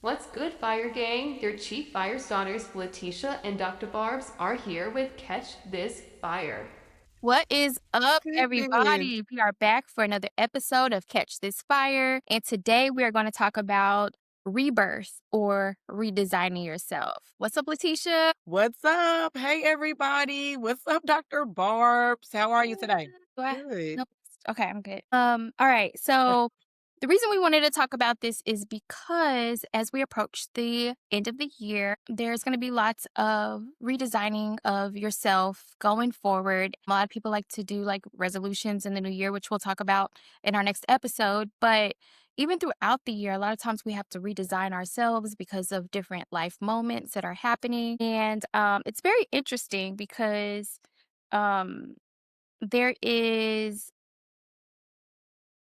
What's good, Fire Gang? Your chief fire starters, LaTeisha and Dr. Barbz, are here with Catch This Fire. What is up, Goodness. everybody? We are back for another episode of Catch This Fire. And today we are going to talk about rebirth or redesigning yourself. What's up, Letitia? What's up? Hey, everybody. What's up, Dr. Barbs? How are you today? Do I? Good. Nope. Okay, I'm good. All right. So the reason we wanted to talk about this is because as we approach the end of the year, there's going to be lots of redesigning of yourself going forward. A lot of people like to do like resolutions in the new year, which we'll talk about in our next episode. But even throughout the year, a lot of times we have to redesign ourselves because of different life moments that are happening. And it's very interesting because um, there is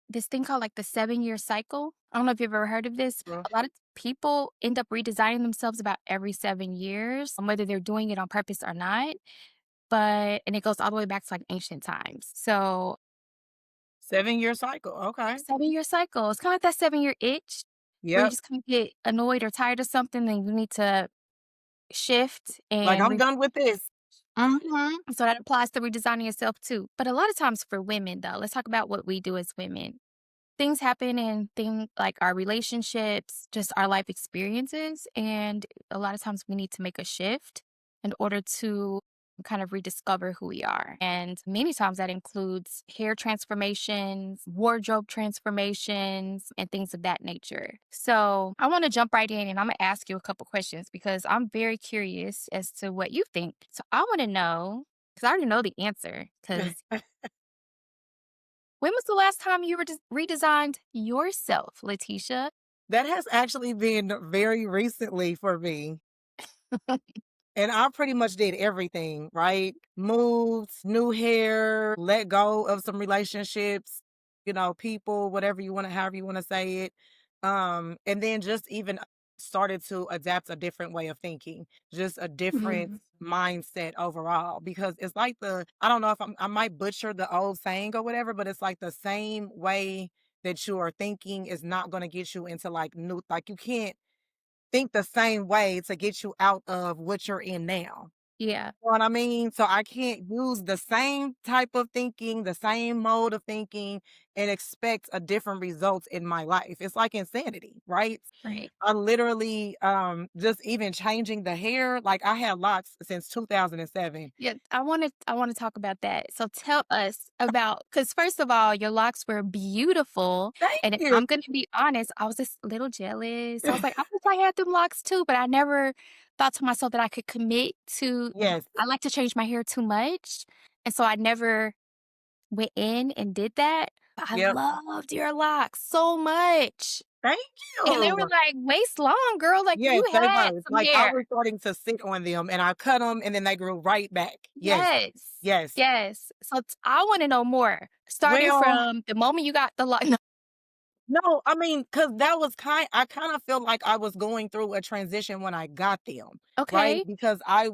this thing called like the 7-year cycle. I don't know if you've ever heard of this. Mm. A lot of people end up redesigning themselves about every 7 years, whether they're doing it on purpose or not. And it goes all the way back to like ancient times. So 7-year cycle. Okay. 7-year cycle. It's kind of like that 7-year itch where you Yep. just kind of get annoyed or tired of something, then you need to shift Like, and I'm done with this. so that applies to redesigning yourself too. But a lot of times for women though, let's talk about what we do as women. Things happen in things like our relationships, just our life experiences. And a lot of times we need to make a shift in order to kind of rediscover who we are. And many times that includes hair transformations, wardrobe transformations, and things of that nature. So I want to jump right in and I'm going to ask you a couple questions because I'm very curious as to what you think. So I want to know, because I already know the answer, because when was the last time you redesigned yourself, Letitia? That has actually been very recently for me. And I pretty much did everything, right? Moved, new hair, let go of some relationships, people, whatever you want to, however you want to say it. And then just even started to adapt a different way of thinking, just a different Mhm. mindset overall. Because it's like I don't know if I might butcher the old saying or whatever, but it's like the same way that you are thinking is not going to get you into like new, like you can't think the same way to get you out of what you're in now. Yeah, You know what I mean? So I can't use the same type of thinking, the same mode of thinking, and expect a different result in my life. It's like insanity, right? right. I literally just even changing the hair, like I had locks since 2007. Yeah, I want to talk about that. So tell us about, because first of all, your locks were beautiful, Thank and if you. I'm gonna be honest, I was just a little jealous. I was like, I wish I had them locks too, but I never thought to myself that I could commit to. Yes. I like to change my hair too much, and so I never went in and did that. But I Yep. loved your locks so much. Thank And they were you. like waist long, girl. Like Yes, you they had were. some Like I hair. was starting to sit on them and I cut them and then they grew right back. Yes. Yes. Yes. Yes. So I want to know more. Starting Well, from the moment you got the lock. No. no, I mean, cause that was I kinda feel like I was going through a transition when I got them, right? Okay. Because I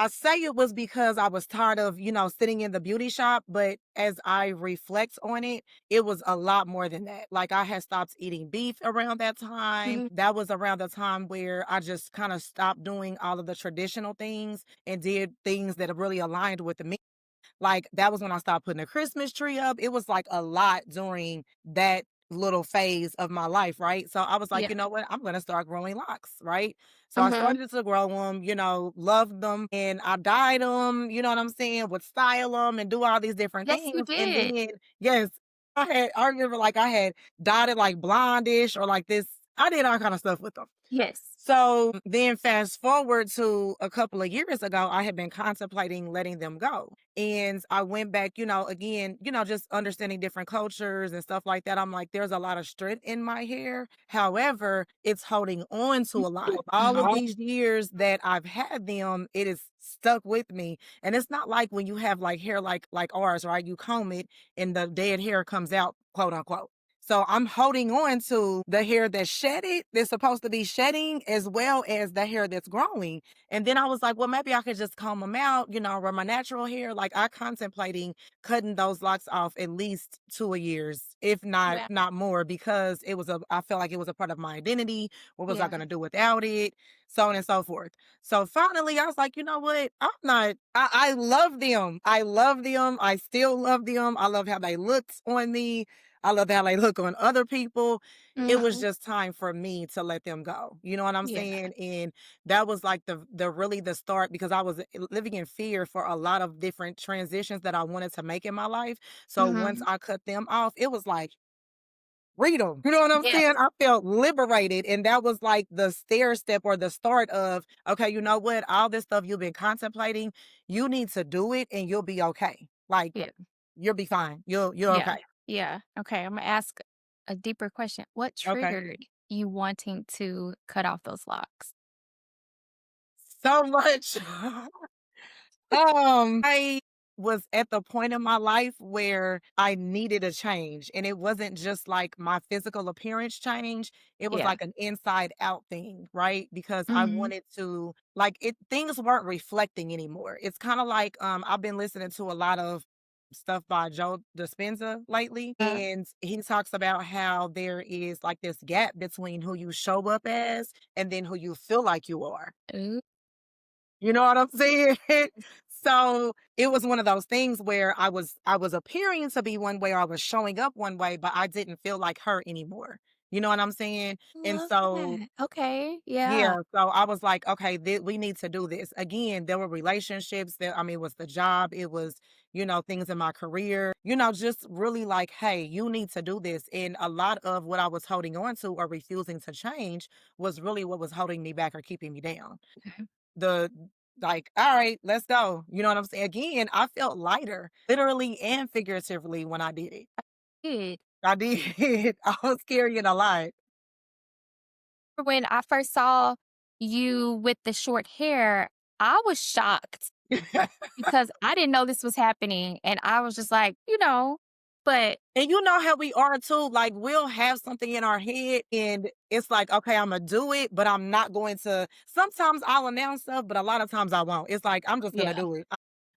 say it was because I was tired of, sitting in the beauty shop, but as I reflect on it, it was a lot more than that. Like, I had stopped eating beef around that time. Mhm. That was around the time where I just kinda stopped doing all of the traditional things and did things that really aligned with me. Like, that was when I stopped putting a Christmas tree up. It was, like, a lot during that little phase of my life, right? So I was like, Yeah. "You know what? I'm gonna start growing locks," right? So I Mhm. started to grow them, loved them, and I dyed them, you know what I'm saying, would style them and do all these different Yes, you things, and did. then yes, I remember, like, I had dyed it, like, blondish or like this. I did all kind of stuff with them. Yes. So then fast forward to a couple of years ago, I had been contemplating letting them go. And I went back, again, just understanding different cultures and stuff like that. I'm like, there's a lot of strength in my hair. However, it's holding on to a lot. All of these years that I've had them, it is stuck with me. And it's not like when you have like hair like ours, right? You comb it and the dead hair comes out, quote unquote. So I'm holding on to the hair that's shedded, that's supposed to be shedding, as well as the hair that's growing. And then I was like, well, maybe I could just comb them out, wear my natural hair. Like I contemplating cutting those locks off at least 2 years, if not Yeah. not more, because I felt like it was a part of my identity. What was I Yeah. gonna do without it? So on and so forth. So finally I was like, you know what? I love them. I love them. I still love them. I love how they looked on me. I love how they look on other people. It was Mhm. just time for me to let them go. You know what I'm Yeah. saying? And that was like the really the start, because I was living in fear for a lot of different transitions that I wanted to make in my life. So once Mhm. I cut them off, it was like freedom. You know what I'm saying? Yes. I felt liberated. And that was like the stair step or the start of, okay, you know what? All this stuff you've been contemplating, you need to do it and you'll be okay. Like Yeah. you'll be fine. You're Yeah. okay. Yeah. Okay, I'm gonna ask a deeper question. What Okay. triggered you wanting to cut off those locks? So much. I was at the point in my life where I needed a change, and it wasn't just like my physical appearance change. It was Yeah. like an inside out thing, right? Because I Mhm. wanted to like it things weren't reflecting anymore. It's kind of like I've been listening to a lot of stuff by Joe Dispenza lately, and he talks about how there is like this gap between who you show up as and then who you feel like you are. Ooh. You know what I'm saying? So, it was one of those things where I was appearing to be one way, or I was showing up one way, but I didn't feel like her anymore. You know what I'm saying? And Love so that. Okay. yeah, Yeah. so I was like, "Okay, we need to do this." Again, there were relationships it was the job, it was, things in my career, just really like, "Hey, you need to do this." And a lot of what I was holding on to or refusing to change was really what was holding me back or keeping me down. Okay. The like, all right, let's go. You know what I'm saying? Again, I felt lighter, literally and figuratively when I did it. Good. I did. I was carrying a lot. When I first saw you with the short hair, I was shocked because I didn't know this was happening, and I was just like, but And you know how we are too. Like we'll have something in our head and it's like, okay, I'm gonna do it, but I'm not going to. Sometimes I'll announce stuff, but a lot of times I won't. It's like I'm just gonna yeah, do it.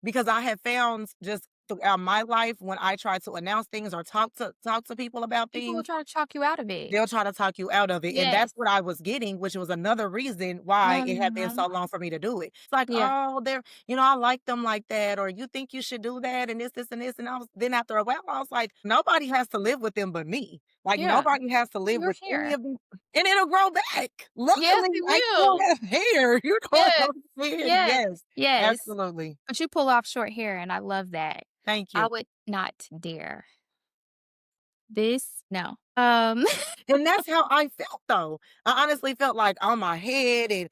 Because I have found just throughout my life when I try to announce things or talk to people about people will things, try to chalk you out of it. they'll try to talk you out of it, and that's Yes. what I was getting, which was another reason why it had been Mhm. so long for me to do it. It's like, Yeah. "Oh, I like them like that," or "You think you should do that," and this, and this, and I was then after a while, I was like, "Nobody has to live with them but me. Like, Yeah. nobody has to live You're with any here. of them, and it'll grow back. Yes, Luckily, it I still will. have hair." You know what Yes. I'm saying? Yes. Yes, Yes. absolutely. But you pull off short hair, and I love that. Thank I you. would not dare. This no. And that's how I felt though. I honestly felt like on my head and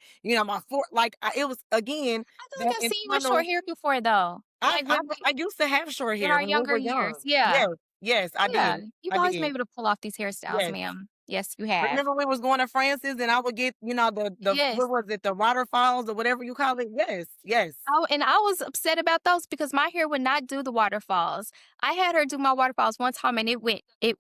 my fore like it was again I feel like that I've seen you with short internal. hair before, though. I Like, I when we I used to have short in hair our when we younger were years. young. Yeah. Yes, yes, I Yeah. did. You've I always been did. able to pull off these hairstyles, Yes. ma'am. Yes, you have. Remember we was going to Francis and I would get, the Yes. what was it, the waterfalls or whatever you call it? Yes, yes. Oh, and I was upset about those because my hair would not do the waterfalls. I had her do my waterfalls one time and it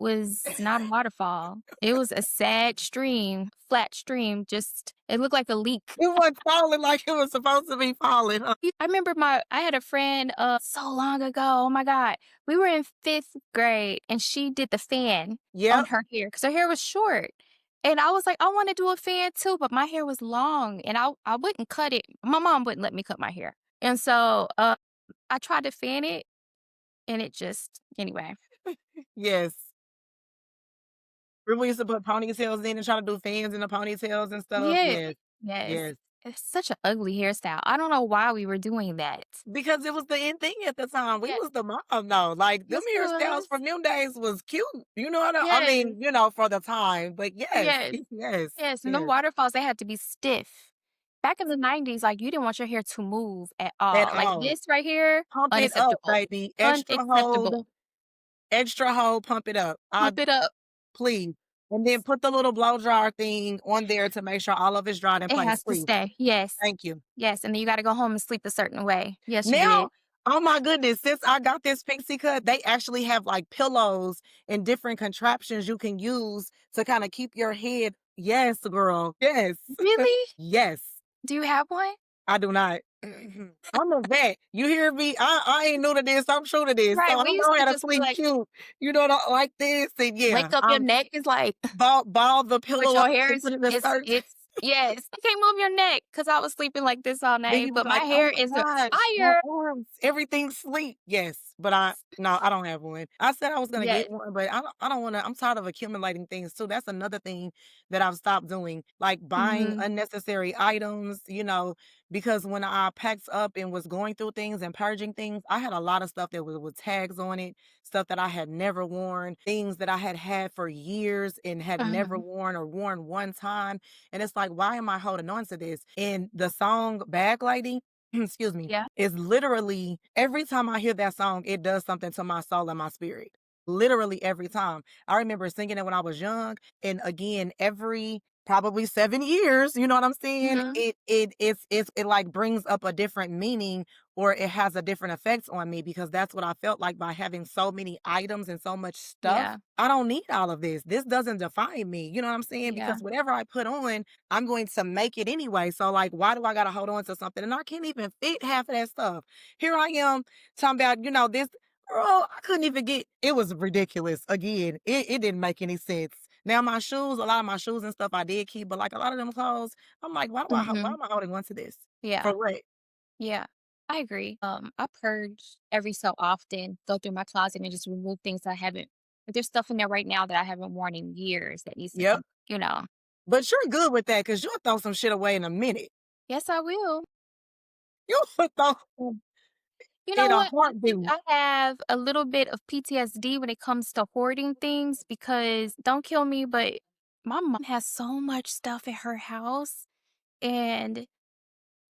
was not a waterfall. It was a sad stream, flat stream, just it looked like a leak. It wasn't falling like it was supposed to be falling. Huh? I remember I had a friend so long ago. Oh my God. We were in 5th grade and she did the fan on Yep. her hair because her hair was short. And I was like, I want to do a fan too, but my hair was long and I wouldn't cut it. My mom wouldn't let me cut my hair. And so I tried to fan it and it just, anyway. Yes. Remember we used to put ponytails in and try to do fans in the ponytails and stuff? Yeah. Yes. Yes. Yes. It's such an ugly hairstyle. I don't know why we were doing that. Because it was the in thing at the time. We Yeah. was the mom though. Like them Yes, it hairstyles was. from them days was cute. You know what I Yes. mean, for the time. But yes, Yes. yes, Yes, and them yes. waterfalls, they had to be stiff. Back in the '90s, like, you didn't want your hair to move at At all. Like, all. this right here, Pump it up, unacceptable. baby. Unacceptable. Extra hold, pump it up. I Pump it up. please. And then put the little blow dryer thing on there to make sure all of it's dried in It place, has to please. stay. Yes. Thank you. Yes, and then you gotta go home and sleep a certain way. Yes, you Now, did. Oh my goodness, since I got this pixie cut, they actually have like pillows and different contraptions you can use to kind of keep your head. Yes, girl. Yes. Really? Yes. Do you have one? I do not. I'm a vet. You hear me? I ain't new to this. I'm true to this. So Right, I we used know to how to just be sleep like, cute. You know, like this. And yeah, wake up, your neck is like ball the but pillow your up hair and is put it in a certain. it's yes. I can't move your neck because I was sleeping like this all Then night, you be but my like, "Oh hair my is gosh, my fire. arms, everything sleep." Yes, but no, I don't have one. I said I was gonna Yes. get one, but I don't wanna. I'm tired of accumulating things too. That's another thing that I've stopped doing, like buying Mhm. unnecessary items, because when I packed up and was going through things and purging things, I had a lot of stuff that was with tags on it, stuff that I had never worn, things that I had had for years and had never Mhm. worn or worn one time. And it's like, why am I holding on to this? And the song Backlighting, excuse me, Yeah. is literally every time I hear that song, it does something to my soul and my spirit. Literally every time. I remember singing it when I was young. And again, every probably 7 years, you know what I'm saying? Mhm. It like brings up a different meaning or it has a different effect on me because that's what I felt like by having so many items and so much stuff. Yeah. I don't need all of this. This doesn't define me. You know what I'm saying? Yeah. Because whatever I put on, I'm going to make it anyway. So like, why do I gotta hold on to something? And I can't even fit half of that stuff. Here I am talking about, this girl, I couldn't even get it was ridiculous. Again, it didn't make any sense. Now my shoes, a lot of my shoes and stuff I did keep, but like a lot of them clothes, I'm like, why Mhm. am I holding on to this? For Yeah. what? Yeah. I agree. I purge every so often, go through my closet and just remove things I haven't like, there's stuff in there right now that I haven't worn in years that needs to Yep. come. But you're good with that because you'll throw some shit away in a minute. Yes, I will. You'll throw them You know in a what? I think heartbeat. I have a little bit of PTSD when it comes to hoarding things because don't kill me, but my mom has so much stuff at her house and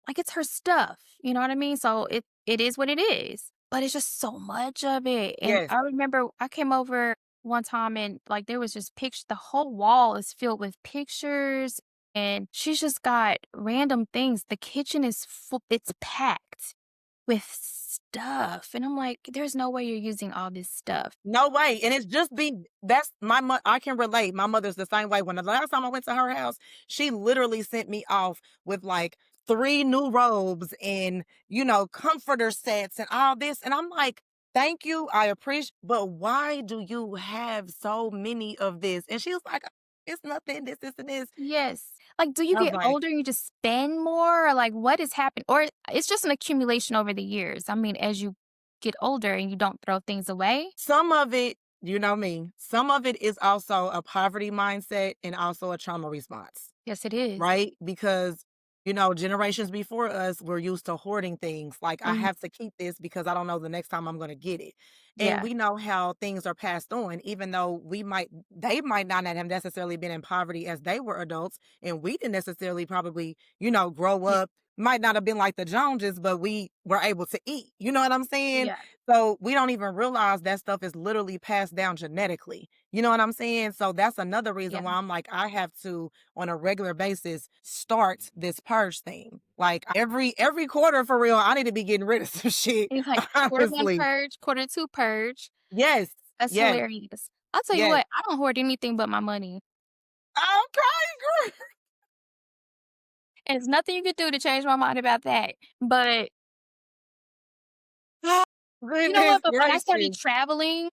like it's her stuff. You know what I mean? So it is what it is. But it's just so much of it. And Yes. I remember I came over one time and like there was just pictures the whole wall is filled with pictures and she's just got random things. The kitchen is full, it's packed with stuff, and I'm like, "There's no way you're using all this stuff." No way. And it's just being that's my I can relate. My mother's the same way. When the last time I went to her house, she literally sent me off with like three new robes and, comforter sets and all this. And I'm like, thank you. I appreciate, but why do you have so many of this? And she was like, it's nothing, this, and this. Yes. Like, do you I was get like, older and you just spend more, or, like, what is happening? Or it's just an accumulation over the years? I mean, as you get older and you don't throw things away? some of it, you know me, some of it is also a poverty mindset and also a trauma response. Yes, it is. Right? Because, generations before us were used to hoarding things. Like, I Mhm. have to keep this because I don't know the next time I'm going to get it. And Yeah. we know how things are passed on, even though they might not have necessarily been in poverty as they were adults. And we didn't necessarily probably, grow Yeah. up, might not have been like the Joneses, but we were able to eat. You know what I'm saying? Yeah. So we don't even realize that stuff is literally passed down genetically. You know what I'm saying? So that's another reason Yeah. why I'm like, I have to on a regular basis start this purge thing. Like every quarter for real, I need to be getting rid of some shit. It's like quarter 1 Honestly. purge, quarter 2 purge. Yes. That's Yes. hilarious. I'll tell you Yes. what, I don't hoard anything but my money, Okay, girl. and there's nothing you could do to change my mind about that. But you know Goodness what? But when I started gracious. traveling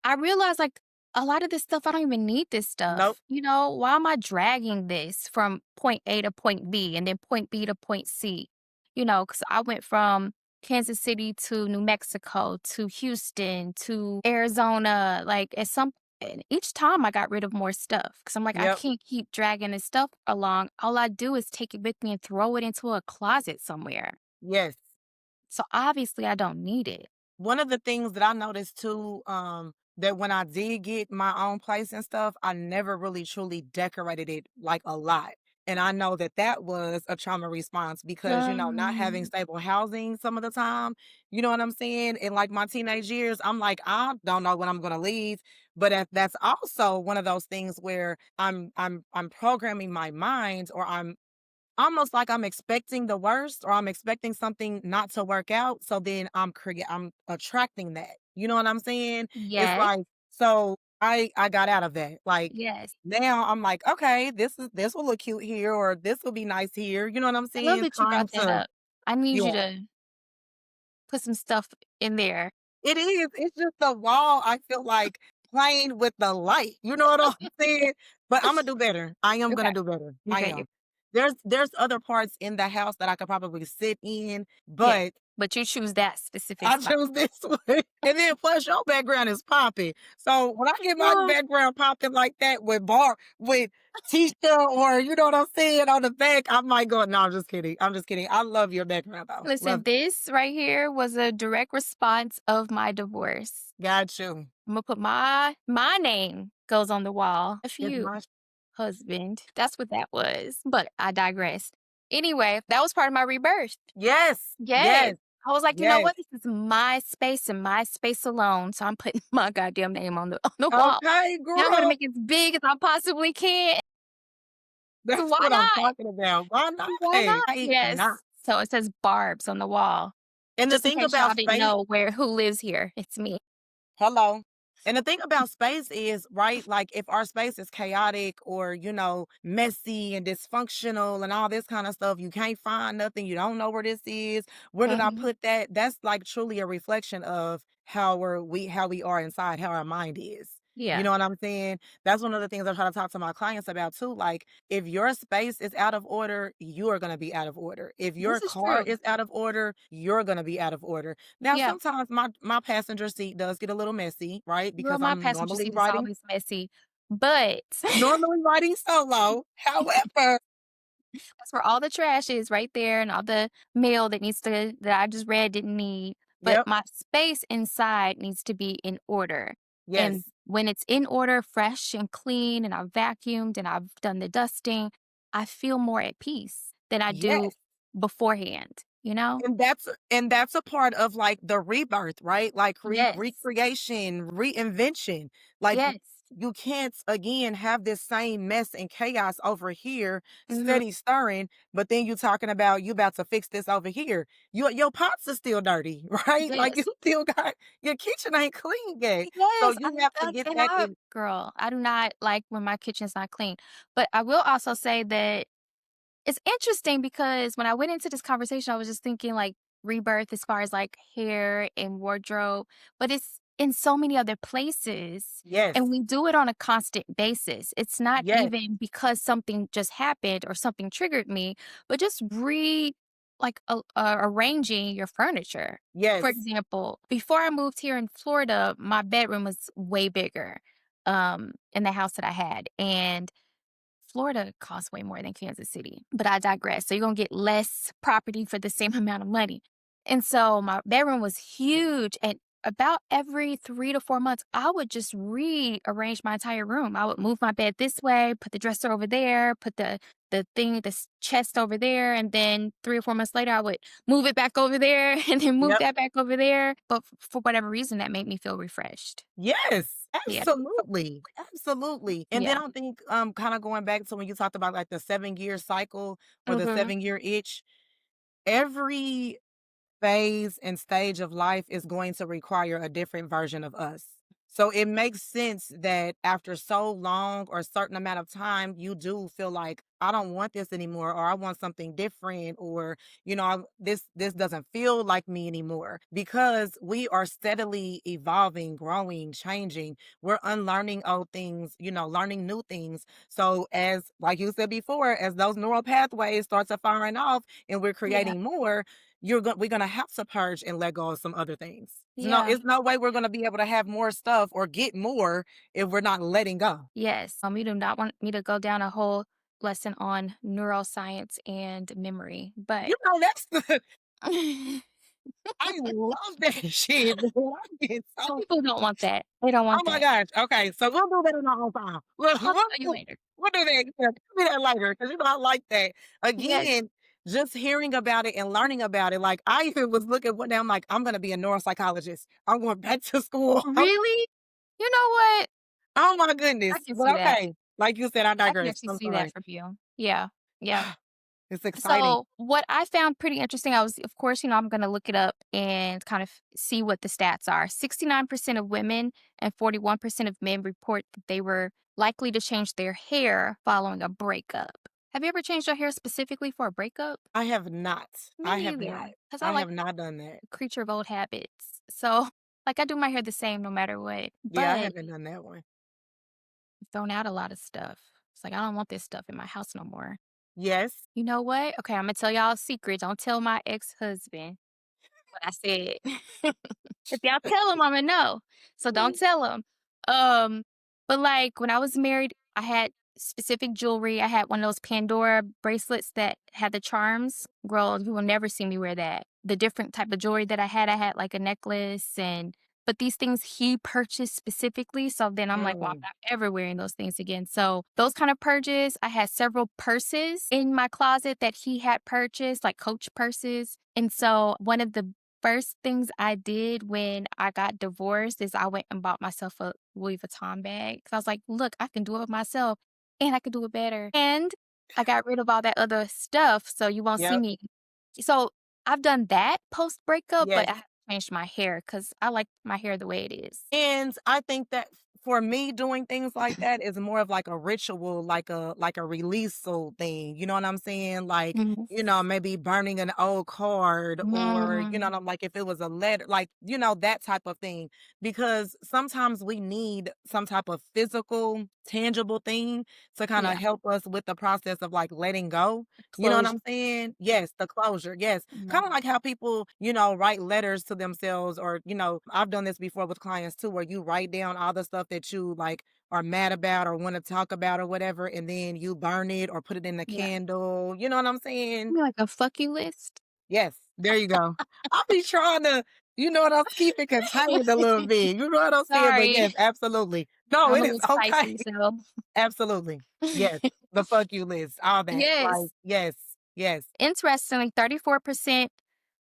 I realized, like, a lot of this stuff, I don't even need this Nope. stuff. Why am I dragging this from point A to point B and then point B to point C? Because I went from Kansas City to New Mexico to Houston to Arizona. Like, and each time I got rid of more stuff because I'm like, I Yep. can't keep dragging this stuff along. All I do is take it with me and throw it into a closet somewhere. Yes. So obviously, I don't need it. One of the things that I noticed too, that when I did get my own place and stuff, I never really truly decorated it like a lot. And I know that that was a trauma response because, not having Um, stable housing some of the time, you know what I'm saying? In like my teenage years, I'm like, I don't know when I'm gonna leave. But that's also one of those things where I'm programming my mind or almost like I'm expecting the worst or I'm expecting something not to work out. So then I'm attracting that. You know what I'm saying? It's Yes, like, so I got out of that. Like yes. now I'm like, okay, this will look cute here or this will be nice here. You know what I'm I love saying? that you Time brought that to up. I need yeah. you to put some stuff in there. It is. It's just the wall, I feel like playing with the light. You know what I'm saying? But Imma do better. I am Okay, gonna do better. I okay, am. There's other parts in the house that I could probably sit in, yeah, but but you choose that specific I spot. choose this one. And then plus your background is popping. So when I get my Well, background popping like that with Tisha or you know what I'm saying on the back, I might go, no, I'm just kidding. I'm just kidding. I love your background though. listen, Love it. this right here was a direct response of my divorce. Got you. Imma put my name goes on the wall. If It's you my husband. That's what that was, but I digressed. Anyway, that was part of my rebirth. yes. Yes. Yes. I was like, "You know Yes. what? This is my space and my space alone, so I'm putting my goddamn name on the wall. Okay, And I'm gonna girl. make it as big as I possibly can. So That's why what I'm not? talking about. Why not? Why not?" Why not? Yes. So it says Barb's on the wall, And the just in thing case y'all about didn't space know who lives here. It's me. hello. And the thing about space is, right, like if our space is chaotic or, messy and dysfunctional and all this kind of stuff, you can't find nothing, you don't know where this is. Where did I Mhm. put that? That's like truly a reflection of how we are inside, how our mind is. You Yeah. know what I'm saying? That's one of the things I try to talk to my clients about too. Like, if your space is out of order, you are going to be out of order. If your This is car true. is out of order, you're going to be out of order. Now, Yeah. sometimes my passenger seat does get a little messy, right? Girl, Because my I'm passenger normally seat is riding always messy, but normally riding solo. However, that's where all the trash is right there and all the mail that I just read didn't need. But yep, my space inside needs to be in order. And yes, when it's in order, fresh and clean, and I've vacuumed and I've done the dusting, I feel more at peace than I do yes. beforehand, you know? And that's a part of like the rebirth, right? Like Yes. recreation, reinvention. Like Yes. you can't again have this same mess and chaos over here, Mhm. steady stirring, but then you talking about you about to fix this over here. Your pots are still dirty, right? Like you Yes. still got your kitchen ain't clean yet. So Yes, you have to get and that I in. girl, I do not like when my kitchen's not clean. But I will also say that it's interesting because when I went into this conversation, I was just thinking like rebirth as far as like hair and wardrobe, but it's in so many other places and Yes, we do it on a constant basis. It's not yes, even because something just happened or something triggered me, but just arranging your furniture. For yes, example, before I moved here in Florida, my bedroom was way bigger in the house that I had. And Florida costs way more than Kansas City, but I digress. So you're gonna get less property for the same amount of money. And so my bedroom was huge. And about every 3 to 4 months, I would just rearrange my entire room. I would move my bed this way, put the dresser over there, put the chest over there, and then 3 or 4 months later, I would move it back over there, and then move yep. that back over there. But for whatever reason, that made me feel refreshed. Yes, Yeah, absolutely, absolutely. And then yeah. I think, kinda going back to when you talked about, like, the 7-year cycle or the Hmm. 7-year itch, every phase and stage of life is going to require a different version of us. So it makes sense that after so long or a certain amount of time, you do feel like I don't want this anymore, or I want something different, or this doesn't feel like me anymore because we are steadily evolving, growing, changing. We're unlearning old things, learning new things. So as like you said before, as those neural pathways start to firing off and we're Yeah. creating more, we're gonna have to purge and let go of some other things. Yeah. It's no way we're gonna be able to have more stuff or get more if we're not letting go. Yes. You do not want me to go down a whole lesson on neuroscience and memory, but That's the I love that shit, man. I get some so people don't want that. They don't oh want my that. gosh. Okay, so we'll do that in our own time. We'll, I'll we'll, tell you do- later. we'll do that. Yeah, tell me that later because I like that. Yes. Again, just hearing about it and learning about it. Like I even was looking one day, I'm like, I'm gonna be a neuropsychologist. I'm going back to school. Really? You know what? Oh my I goodness. can see But that. okay. Like you said, I I can digress. actually I'm see that sorry. from you. Yeah. Yeah. It's exciting. So, what I found pretty interesting, I was, of course, I'm going to look it up and kind of see what the stats are. 69% of women and 41% of men report that they were likely to change their hair following a breakup. Have you ever changed your hair specifically for a breakup? I have not. Me I have not. neither, because I I like have not done that. a creature of old habits. So, like, I do my hair the same no matter what, Yeah, I but haven't done that one. I've thrown out a lot of stuff. It's like, I don't want this stuff in my house no more. Yes. You know what? Okay, I'm gonna tell y'all a secret. Don't tell my ex-husband what I said. If y'all tell him, Imma know. So don't tell him. Um, but, like, when I was married, I had specific jewelry. I had one of those Pandora bracelets that had the charms. Girl, you will never see me wear that. The different type of jewelry that I had, like, a necklace but these things he purchased specifically, so then I'm like, "Well, I'm Mm, not ever wearing those things again." So, those kind of purges, I had several purses in my closet that he had purchased, like Coach purses, and so one of the first things I did when I got divorced is I went and bought myself a Louis Vuitton bag. 'Cause I was like, "Look, I can do it myself, and I can do it better." And I got rid of all that other stuff, so you won't see yep. me. So, I've done that post breakup, but Yes. I haven't changed my hair because I like my hair the way it is. And I think that for me, doing things like that is more of like a ritual, like a releasal thing. You know what I'm saying? Like, Mhm. maybe burning an old card or, Mm. like if it was a letter, like, that type of thing. Because sometimes we need some type of physical, tangible thing to kind of Yeah, help us with the process of like letting go. You know what closure. I'm saying? Yes, the closure. Yes. Kind of Mhm. like how people, write letters to themselves or, I've done this before with clients too, where you write down all the stuff that you like are mad about or want to talk about or whatever, and then you burn it or put it in a Yeah. candle. You know what I'm saying? You mean like a fuck you list? Yes, there you go. I'll be trying to, I'll keep it contained a little bit. You know what I'm saying? But Sorry. yes, absolutely. No, I'm it a is little okay. spicy, so Absolutely. Yes. The fuck you list, all that. Like, Yes. yes, yes, Interestingly, 34%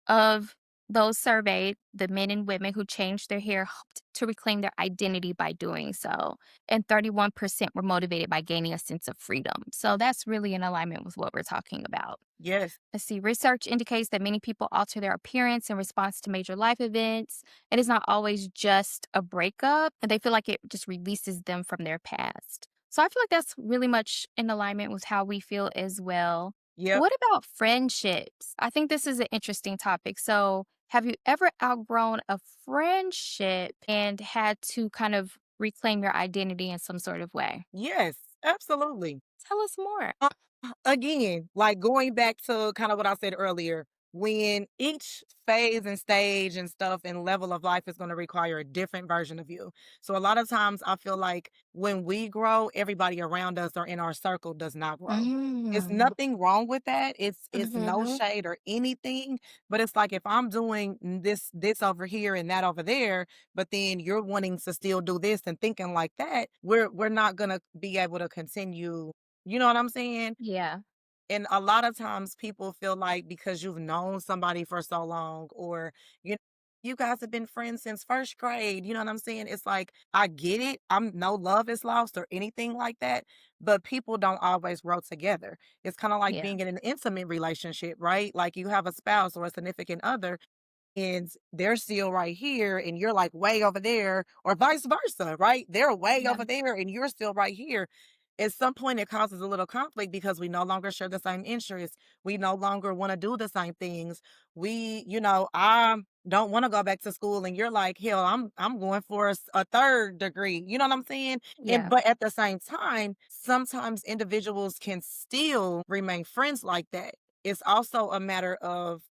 of those surveyed, the men and women who changed their hair, hoped to reclaim their identity by doing so, and 31% were motivated by gaining a sense of freedom. So that's really in alignment with what we're talking about. yes, Let's see, research indicates that many people alter their appearance in response to major life events. It is not always just a breakup, and they feel like it just releases them from their past. So I feel like that's really much in alignment with how we feel as well. yep, What about friendships? I think this is an interesting topic. So, have you ever outgrown a friendship and had to kind of reclaim your identity in some sort of way? yes, absolutely. Tell us more. Uh, Again, like going back to kind of what I said earlier, when each phase and stage and stuff and level of life is going to require a different version of you. So a lot of times I feel like when we grow, everybody around us or in our circle does not grow. It's Mm. nothing wrong with that. It's no Mhm. shade or anything, but it's like if I'm doing this over here and that over there, but then you're wanting to still do this and thinking like that, we're not going to be able to continue. You know what I'm saying? Yeah. And a lot of times people feel like because you've known somebody for so long or you you guys have been friends since first grade, you know what I'm saying? It's like I get it. I'm no love is lost or anything like that, but people don't always grow together. It's kind of like Yeah. being in an intimate relationship, right? Like you have a spouse or a significant other and they're still right here and you're like way over there or vice versa, right? They're way Yeah. over there and you're still right here. At some point it causes a little conflict because we no longer share the same interests. We no longer want to do the same things. I don't want to go back to school and you're like, hell, I'm going for a third degree. You know what I'm saying? And Yeah. but at the same time, sometimes individuals can still remain friends like that. It's also a matter of,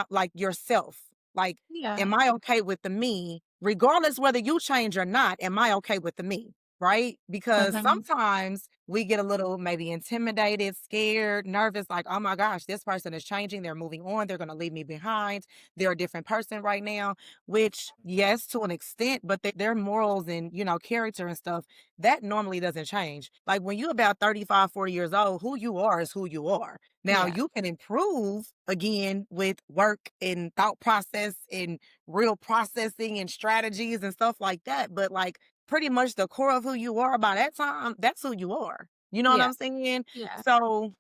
like yourself. Like, Yeah. am I okay with the me? Regardless whether you change or not, am I okay with the me? Right? Because Mhm. sometimes we get a little maybe intimidated, scared, nervous, like, oh my gosh, this person is changing. They're moving on. They're going to leave me behind. They're a different person right now, which, yes, to an extent, but their morals and, character and stuff, that normally doesn't change. Like when you're about 35, 40 years old, who you are is who you are. Now Yeah. you can improve again with work and thought process and real processing and strategies and stuff like that. But like pretty much the core of who you are by that time, that's who you are. You know what Yeah. I'm saying? Yeah. So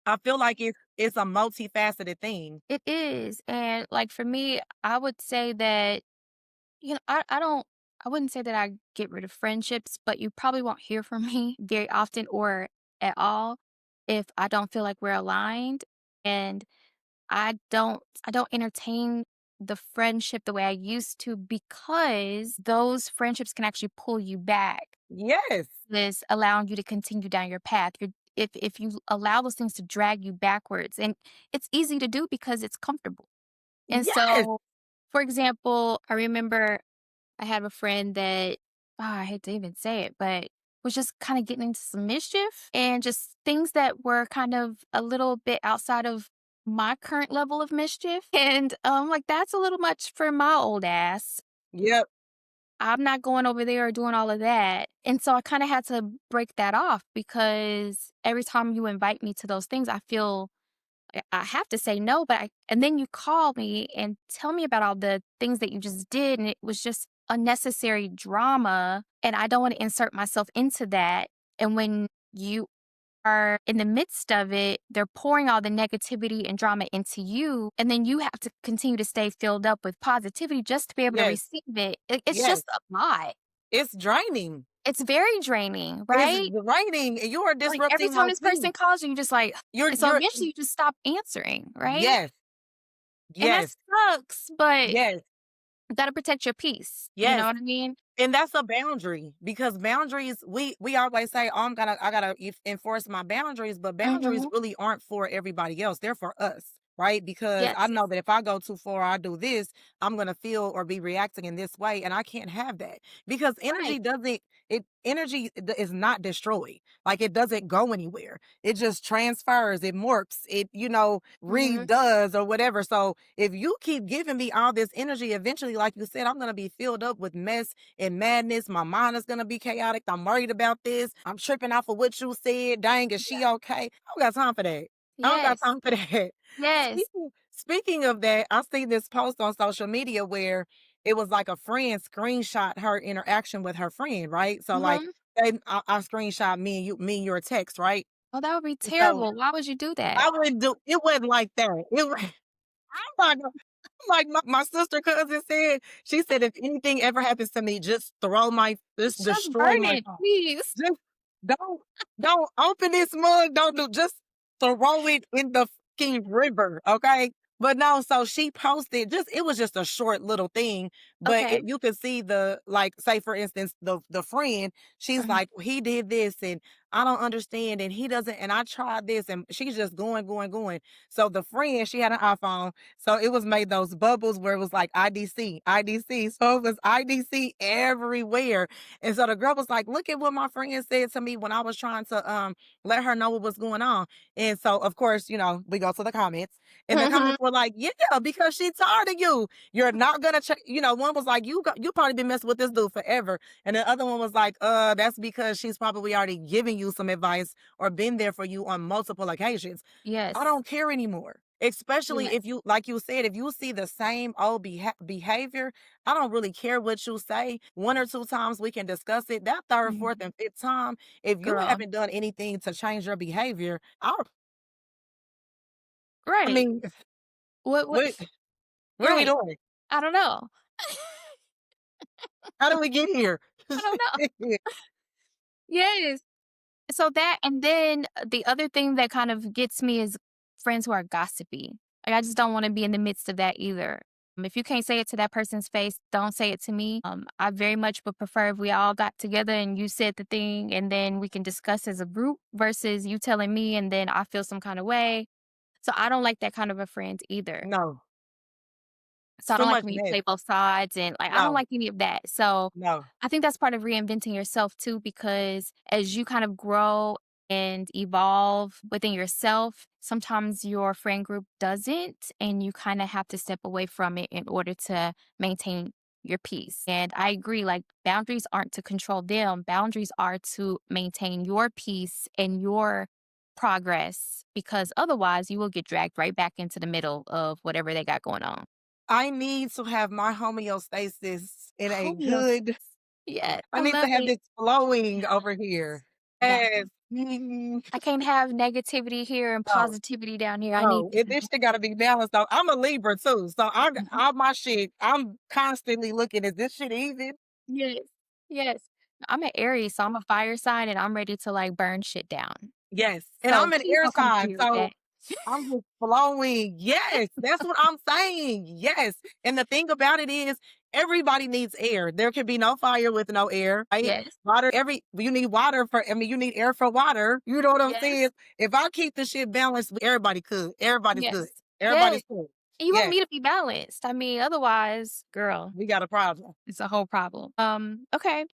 I feel like it's a multifaceted thing. It is. And like for me, I would say that, I don't I wouldn't say that I get rid of friendships, but you probably won't hear from me very often or at all if I don't feel like we're aligned. And I don't entertain the friendship the way I used to because those friendships can actually pull you back, Yes. this allowing you to continue down your path. If you allow those things to drag you backwards, and it's easy to do because it's comfortable. And Yes. so, for example, I remember I had a friend that, I hate to even say it, but was just kind of getting into some mischief and just things that were kind of a little bit outside of my current level of mischief. And like that's a little much for my old ass. Yep. I'm not going over there or doing all of that. And so I kind of had to break that off because every time you invite me to those things, I feel I have to say no, but and then you call me and tell me about all the things that you just did, and it was just unnecessary drama, and I don't want to insert myself into that. And when you are in the midst of it, they're pouring all the negativity and drama into you, and then you have to continue to stay filled up with positivity just to be able to Yes. receive it. It's Yes. just a lot. It's draining. It's very draining, It's right? draining, and you are Like every disrupting time my this person peace. calls you, you're just like, and so You're eventually you just stop answering, right? yes. And that Yes. sucks, but Yes. you gotta protect your peace, you know Yes. what I mean? And that's a boundary because boundaries, we always say, "Oh, I gotta enforce my boundaries," but boundaries Mhm. really aren't for everybody else. They're for us, right? Because I Yes. know that if I go too far, I do this, I'm gonna feel or be reacting in this way, and I can't have that because Right. energy is not destroyed. Like it doesn't go anywhere. It just transfers. It morphs. It Mhm. redoes or whatever. So if you keep giving me all this energy, eventually, like you said, I'm gonna be filled up with mess and madness. My mind is gonna be chaotic. I'm worried about this. I'm tripping off of what you said. Dang, is Yeah. she okay? I don't got time for that. I don't got Yes. time for that. Yes. Speaking of that, I see this post on social media where it was like a friend screenshot her interaction with her friend, right? So like Mhm. I screenshot me and your text, right? Oh, that would be So terrible. Why would you do that? I would do it wasn't like that. I'm not like my sister cousin said, she said, "If anything ever happens to me, just Just destroy burn my it, phone. please. Just don't don't open this mug, don't do just throw it in the fucking river, okay?" But no, so she posted it was just a short little thing, but Okay. you could see like, say, for instance, the friend, she's Mhm. like, "He did this, and I don't understand, and he doesn't, and I tried this," and she's just going, going, going. So the friend, she had an iPhone, so it was made those bubbles where it was like IDC, IDC. So it was IDC everywhere. And so the girl was like, "Look at what my friend said to me when I was trying to let her know what was going on." And so of course, we go to the comments. And the Mhm. comments were like, "Yeah, because she's tired of you. You're not gonna check." One was like, You probably been messing with this dude forever." And the other one was like, that's because she's probably already giving you some advice or been there for you on multiple occasions." I Yes. don't care anymore. Especially if Yes. you, like you said, if you see the same old behavior, I don't really care what you say. One or two times we can discuss it. That third, fourth, Mhm. and fifth time, if you Girl. haven't done anything to change your behavior, I Right. mean, What what what are we right. doing? I don't know. How did we get here? I don't know. Yes. So that, and then the other thing that kind of gets me is friends who are gossipy. Like, I just don't wanna be in the midst of that either. If you can't say it to that person's face, don't say it to me. I very much would prefer if we all got together and you said the thing and then we can discuss as a group versus you telling me and then I feel some kind of way. So I don't like that kind of a friend either. No. So It's I too don't like much when you mess. play both sides and, like, I don't No, like any of that. So no. I think that's part of reinventing yourself too, because as you kind of grow and evolve within yourself, sometimes your friend group doesn't, and you kind of have to step away from it in order to maintain your peace. And I agree, like boundaries aren't to control them, boundaries are to maintain your peace and your progress, because otherwise you will get dragged right back into the middle of whatever they got going on. I need to have my homeostasis in a Homeostasis. good Yes, I I need to love have it. this flowing over here. That Yes. Mm, I can't have negativity here and no, positivity down here. I need no, this shit gotta be balanced though. I'm a Libra too, so Mhm. all my shit, I'm constantly looking, is this shit even? Yes. Yes. I'm an Aries, so I'm a fire sign and I'm ready to like burn shit down. Yes, and So I'm an please air don't come for sign, me with so that. I'm just flowing. Yes, that's what I'm saying. Yes. And the thing about it is everybody needs air. There can be no fire with no air, right? Yes. Water, you need water for you need air for water. You know what I'm saying? Yes. If I keep the shit balanced, everybody could. Everybody's good. Yes. Yes. Everybody's good. And you want Yes, me to be balanced. I mean, otherwise, girl, we got a problem. it's a whole problem. Okay.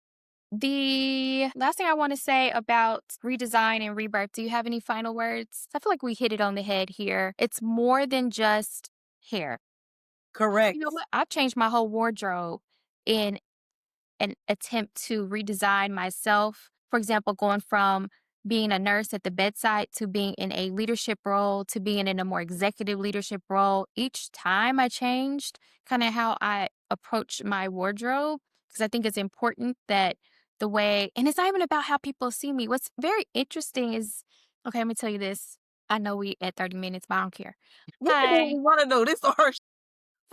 The last thing I want to say about redesign and rebirth, do you have any final words? I feel like we hit it on the head here. It's more than just hair. You know Correct. what? I've changed my whole wardrobe in an attempt to redesign myself. For example, going from being a nurse at the bedside to being in a leadership role to being in a more executive leadership role. Each time I changed kind of how I approach my wardrobe because I think it's important that the way, and it's not even about how people see me. What's very interesting is, okay, let me tell you this. I know we at 30 minutes, but I don't care. What do Hi. we want to know? This our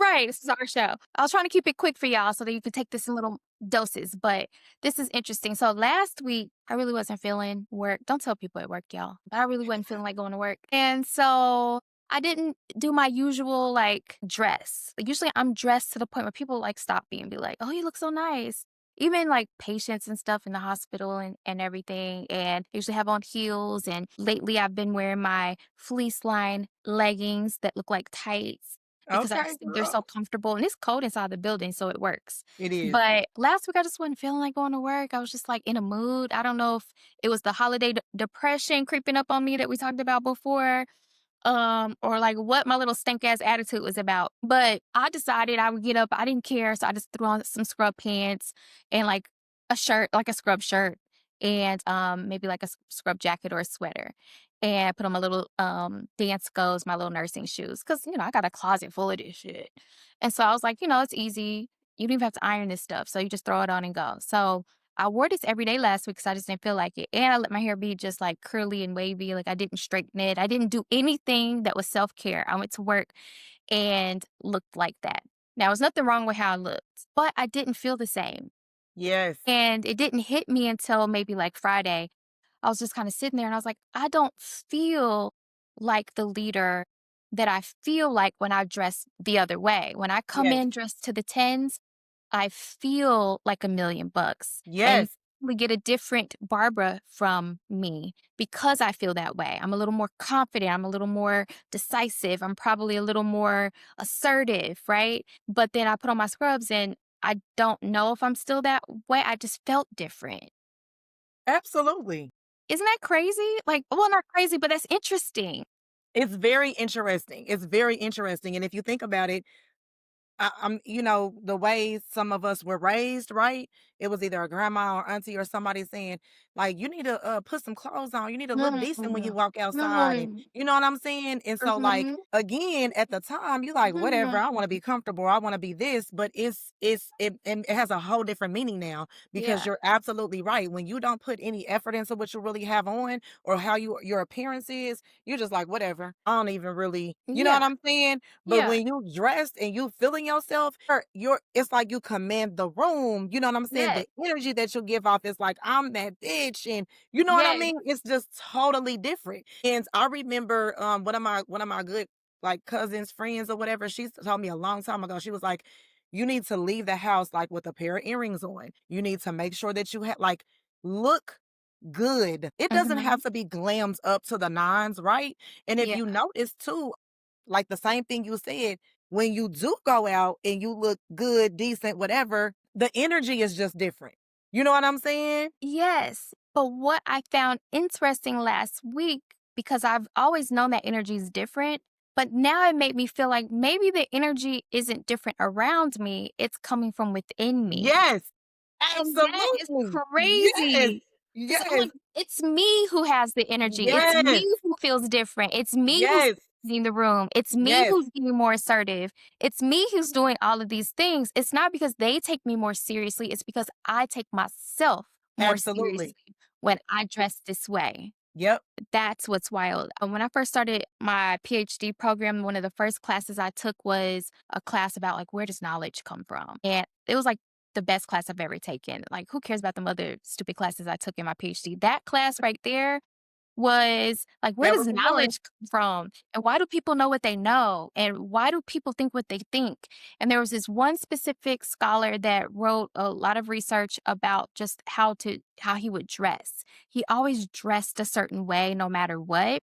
Right, this is our show. I was trying to keep it quick for y'all so that you could take this in little doses, but this is interesting. So last week, I really wasn't feeling work. Don't tell people at work, y'all. But I really wasn't feeling like going to work. And so I didn't do my usual like dress. Like usually I'm dressed to the point where people like stop me and be like, "Oh, you look so nice." Even like patients and stuff in the hospital and everything. And I usually have on heels. And lately I've been wearing my fleece line leggings that look like tights because I okay, just think they're so girl. comfortable, and it's cold inside the building, so it works. It is. But last week, I just wasn't feeling like going to work. I was just like in a mood. I don't know if it was the holiday depression creeping up on me that we talked about before, or like what my little stank ass attitude was about. But I decided I would get up. I didn't care, so I just threw on some scrub pants and like a shirt, like a scrub shirt, and maybe like a scrub jacket or a sweater, and put on my little dance goes, my little nursing shoes, because I got a closet full of this shit. And so I was like, it's easy. You don't even have to iron this stuff, so you just throw it on and go. So I wore this every day last week because I just didn't feel like it. And I let my hair be just like curly and wavy. Like I didn't straighten it. I didn't do anything that was self care. I went to work and looked like that. Now, there's nothing wrong with how I looked, but I didn't feel the same. Yes. And it didn't hit me until maybe like Friday. I was just kind of sitting there and I was like, I don't feel like the leader that I feel like when I dress the other way. When I come Yes. in dressed to the tens, I feel like $1,000,000 and Yes. we get a different Barbara from me because I feel that way. I'm a little more confident. I'm a little more decisive. I'm probably a little more assertive, right? But then I put on my scrubs and I don't know if I'm still that way. I just felt different. Absolutely. Isn't that crazy? Like, well, not crazy, but that's interesting. It's very interesting. It's very interesting. And if you think about it, I'm, the way some of us were raised, right? It was either a grandma or auntie or somebody saying, like, you need to put some clothes on. You need to look decent when you Mm, walk outside. And mm, you know what I'm saying? And so, like, mhm, again, at the time, you like, whatever, I want to mhm. be comfortable. I want to be this, but and it has a whole different meaning now because Yeah, you're absolutely right. When you don't put any effort into what you really have on or how your appearance is, you're just like, whatever. I don't even really, you know what yeah, I'm saying? But yeah, when you dressed and you feeling yourself, you're it's like you command the room. You know what I'm saying? yes, The energy that you give off is like, I'm that bitch. And you know what I yes, mean? It's just totally different. And I remember one of my good like cousins, friends or whatever, she told me a long time ago, she was like, you need to leave the house like with a pair of earrings on. You need to make sure that you have like look good. It doesn't mhm, have to be glammed up to the nines, right? And if yeah, you notice too, like the same thing you said, when you do go out and you look good, decent, whatever, the energy is just different. You know what I'm saying? yes. But what I found interesting last week, because I've always known that energy is different, but now it made me feel like maybe the energy isn't different around me, it's coming from within me. Yes, And that is absolutely. Yes, crazy. Because 'Cause I'm yes, like, it's me who has the energy. It's me yes, who feels different. It's me who's yes, in the room. It's me yes, who's being more assertive. It's me who's doing all of these things. It's not because they take me more seriously. It's because I take myself more absolutely. seriously. when I dress this way. Yep. That's what's wild. When I first started my PhD program, one of the first classes I took was a class about like where does knowledge come from? And it was like the best class I've ever taken. Like, who cares about the other stupid classes I took in my PhD? That class right there was like, where That does was the one. knowledge come from? And why do people know what they know? And why do people think what they think? And there was this one specific scholar that wrote a lot of research about just how he would dress. He always dressed a certain way no matter what.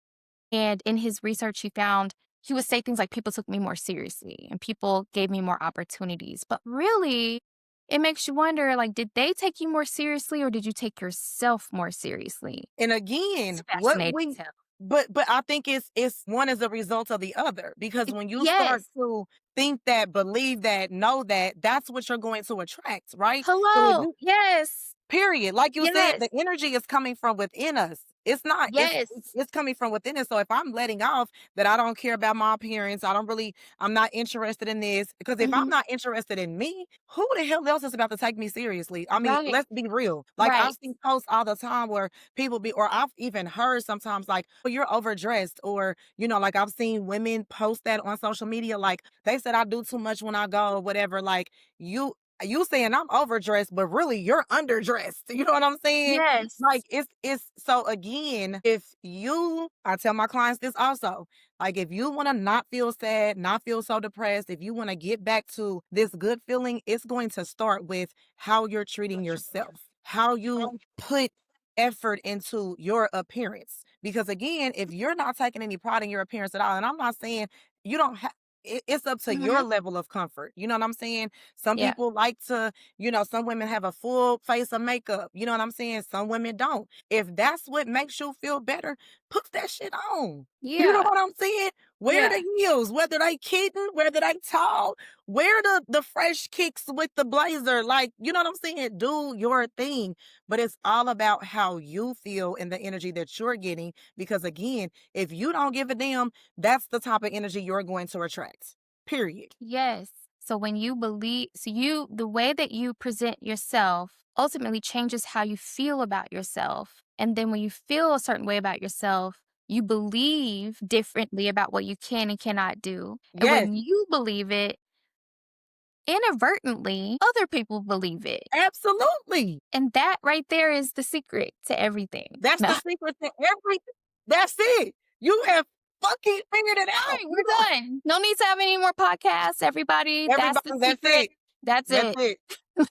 And in his research, he found he would say things like, people took me more seriously and people gave me more opportunities. But really, it makes you wonder, like, did they take you more seriously or did you take yourself more seriously? And It's again, what fascinating we to tell. but I think it's one is a result of the other, because when you start Yes. to think that, believe that, know that, that's what you're going to attract, right? So if Hello. you Yes. period. Like you said, Yes. the energy is coming from within us. It's not, Yes. it's coming from within us. So if I'm letting off that I don't care about my appearance, I'm not interested in this. Because if I'm Mhm. not interested in me, who the hell else is about to take me seriously? I mean, Right. let's be real. Like I've Right. seen posts all the time where people be, or I've even heard sometimes like, "Oh, you're overdressed," or, like I've seen women post that on social media. Like they said, I do too much when I go or whatever. Like you saying I'm overdressed, but really you're underdressed. You know what I'm saying? Like Yes. it's so again, if you I tell my clients this also, like if you want to not feel sad, not feel so depressed, if you want to get back to this good feeling, it's going to start with how you're treating yourself, how you put effort into your appearance. Because again, if you're not taking any pride in your appearance at all, and I'm not saying you don't have it's up to your Mhm. level of comfort. You know what I'm saying? Some Yeah. people like to, some women have a full face of makeup. You know what I'm saying? Some women don't. If that's what makes you feel better, put that shit on. You know Yeah. what I'm saying? Wear Yeah. the heels, whether they kitten, whether they tall, wear the fresh kicks with the blazer. Like, you know what I'm saying? Do your thing. But it's all about how you feel and the energy that you're getting. Because again, if you don't give a damn, that's the type of energy you're going to attract. Period. Yes. So when you believe, the way that you present yourself ultimately changes how you feel about yourself. And then when you feel a certain way about yourself, you believe differently about what you can and cannot do. And Yes, when you believe it, inadvertently, other people believe it. absolutely. And that right there is the secret to everything. That's the secret to everything. That's it. You have fucking figured it All out. right, we're done. No need to have any more podcasts, everybody. That's Everybody, the that's secret. it. That's That's it. it.